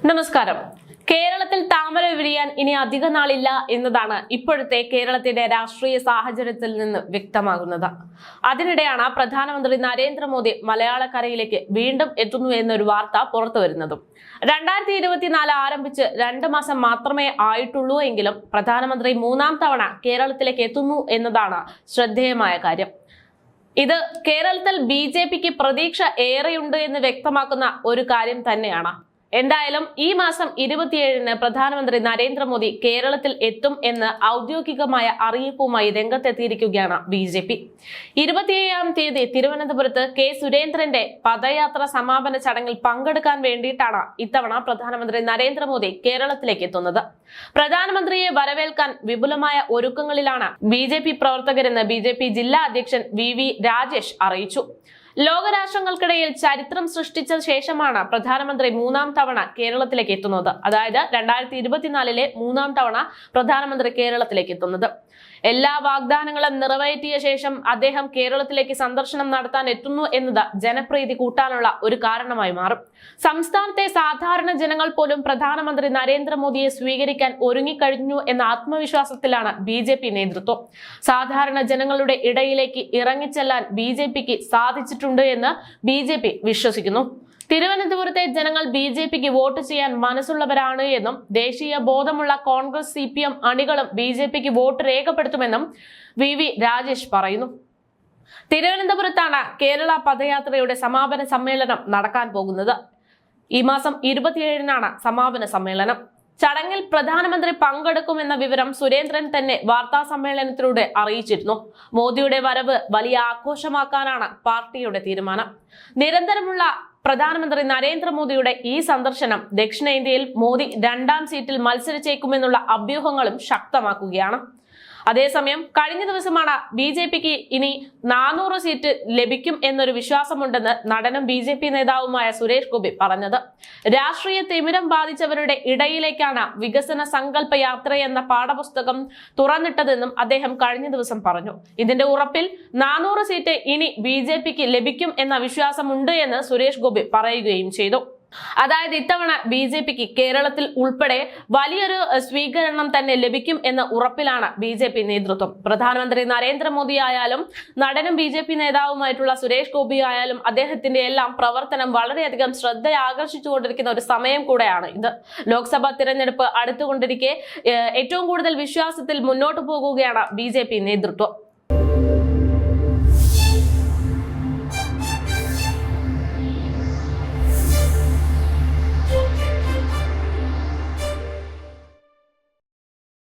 നമസ്കാരം. കേരളത്തിൽ താമര വിരിയാൻ ഇനി അധിക നാളില്ല എന്നതാണ് ഇപ്പോഴത്തെ കേരളത്തിന്റെ രാഷ്ട്രീയ സാഹചര്യത്തിൽ നിന്ന് വ്യക്തമാകുന്നത്. അതിനിടെയാണ് പ്രധാനമന്ത്രി നരേന്ദ്രമോദി മലയാളക്കരയിലേക്ക് വീണ്ടും എത്തുന്നു എന്നൊരു വാർത്ത പുറത്തുവരുന്നതും. 2024 ആരംഭിച്ച് 2 മാസം മാത്രമേ ആയിട്ടുള്ളൂ എങ്കിലും പ്രധാനമന്ത്രി 3ാം തവണ കേരളത്തിലേക്ക് എത്തുന്നു എന്നതാണ് ശ്രദ്ധേയമായ കാര്യം. ഇത് കേരളത്തിൽ BJPക്ക് പ്രതീക്ഷ ഏറെയുണ്ട് എന്ന് വ്യക്തമാക്കുന്ന ഒരു കാര്യം തന്നെയാണ്. എന്തായാലും ഈ മാസം 27-ന് പ്രധാനമന്ത്രി നരേന്ദ്രമോദി കേരളത്തിൽ എത്തും എന്ന് ഔദ്യോഗികമായ അറിയിപ്പുമായി രംഗത്തെത്തിയിരിക്കുകയാണ് BJP. 27-ാം തീയതി തിരുവനന്തപുരത്ത് K. സുരേന്ദ്രന്റെ പദയാത്ര സമാപന ചടങ്ങിൽ പങ്കെടുക്കാൻ വേണ്ടിയിട്ടാണ് ഇത്തവണ പ്രധാനമന്ത്രി നരേന്ദ്രമോദി കേരളത്തിലേക്ക് എത്തുന്നത്. പ്രധാനമന്ത്രിയെ വരവേൽക്കാൻ വിപുലമായ ഒരുക്കങ്ങളിലാണ് BJP പ്രവർത്തകരെന്ന് BJP ജില്ലാ അധ്യക്ഷൻ VV രാജേഷ് അറിയിച്ചു. ലോകരാഷ്ട്രങ്ങൾക്കിടയിൽ ചരിത്രം സൃഷ്ടിച്ച ശേഷമാണ് പ്രധാനമന്ത്രി 3ാം തവണ കേരളത്തിലേക്ക് എത്തുന്നത്. അതായത് 2024-ലെ 3ാം തവണ പ്രധാനമന്ത്രി കേരളത്തിലേക്ക് എത്തുന്നത്. എല്ലാ വാഗ്ദാനങ്ങളും നിറവേറ്റിയ ശേഷം അദ്ദേഹം കേരളത്തിലേക്ക് സന്ദർശനം നടത്താൻ എത്തുന്നു എന്നത് ജനപ്രീതി കൂട്ടാനുള്ള ഒരു കാരണമായി മാറും. സംസ്ഥാനത്തെ സാധാരണ ജനങ്ങൾ പോലും പ്രധാനമന്ത്രി നരേന്ദ്രമോദിയെ സ്വീകരിക്കാൻ ഒരുങ്ങിക്കഴിഞ്ഞു എന്ന ആത്മവിശ്വാസത്തിലാണ് BJP നേതൃത്വം. സാധാരണ ജനങ്ങളുടെ ഇടയിലേക്ക് ഇറങ്ങിച്ചെല്ലാൻ BJPക്ക് സാധിച്ചിട്ടുണ്ട് എന്ന് BJP വിശ്വസിക്കുന്നു. തിരുവനന്തപുരത്തെ ജനങ്ങൾ BJPക്ക് വോട്ട് ചെയ്യാൻ മനസ്സുള്ളവരാണ് എന്നും ദേശീയ ബോധമുള്ള കോൺഗ്രസ് CPM അണികളും BJPക്ക് വോട്ട് രേഖപ്പെടുത്തുമെന്നും VV രാജേഷ് പറയുന്നു. തിരുവനന്തപുരത്താണ് കേരള പദയാത്രയുടെ സമാപന സമ്മേളനം നടക്കാൻ പോകുന്നത്. ഈ മാസം 27-നാണ് സമാപന സമ്മേളനം. ചടങ്ങിൽ പ്രധാനമന്ത്രി പങ്കെടുക്കുമെന്ന വിവരം സുരേന്ദ്രൻ തന്നെ വാർത്താ സമ്മേളനത്തിലൂടെ അറിയിച്ചിരുന്നു. മോദിയുടെ വരവ് വലിയ ആഘോഷമാക്കാനാണ് പാർട്ടിയുടെ തീരുമാനം. നിരന്തരമുള്ള പ്രധാനമന്ത്രി നരേന്ദ്രമോദിയുടെ ഈ സന്ദർശനം ദക്ഷിണേന്ത്യയിൽ മോദി 2ാം സീറ്റിൽ മത്സരിച്ചേക്കുമെന്നുള്ള അഭ്യൂഹങ്ങളും ശക്തമാക്കുകയാണ്. അതേസമയം കഴിഞ്ഞ ദിവസമാണ് BJPക്ക് ഇനി 400 സീറ്റ് ലഭിക്കും എന്നൊരു വിശ്വാസമുണ്ടെന്ന് നടനും BJP നേതാവുമായ സുരേഷ് ഗോപി പറഞ്ഞത്. രാഷ്ട്രീയ തിമിരം ബാധിച്ചവരുടെ ഇടയിലേക്കാണ് വികസന സങ്കല്പ യാത്രയെന്ന പാഠപുസ്തകം തുറന്നിട്ടതെന്നും അദ്ദേഹം കഴിഞ്ഞ ദിവസം പറഞ്ഞു. ഇതിന്റെ ഉറപ്പിൽ 400 സീറ്റ് ഇനി BJPക്ക് ലഭിക്കും എന്ന വിശ്വാസമുണ്ട് എന്ന് സുരേഷ് ഗോപി പറയുകയും ചെയ്തു. അതായത് ഇത്തവണ BJPക്ക് കേരളത്തിൽ ഉൾപ്പെടെ വലിയൊരു സ്വീകരണം തന്നെ ലഭിക്കും എന്ന ഉറപ്പിലാണ് BJP നേതൃത്വം. പ്രധാനമന്ത്രി നരേന്ദ്രമോദി ആയാലും നടനും BJP നേതാവുമായിട്ടുള്ള സുരേഷ് ഗോപി ആയാലും അദ്ദേഹത്തിന്റെ എല്ലാം പ്രവർത്തനം വളരെയധികം ശ്രദ്ധ ആകർഷിച്ചുകൊണ്ടിരിക്കുന്ന ഒരു സമയം കൂടെയാണ് ഇത്. ലോക്സഭാ തിരഞ്ഞെടുപ്പ് അടുത്തുകൊണ്ടിരിക്കെ ഏറ്റവും കൂടുതൽ വിശ്വാസത്തിൽ മുന്നോട്ട് പോകുകയാണ് BJP നേതൃത്വം.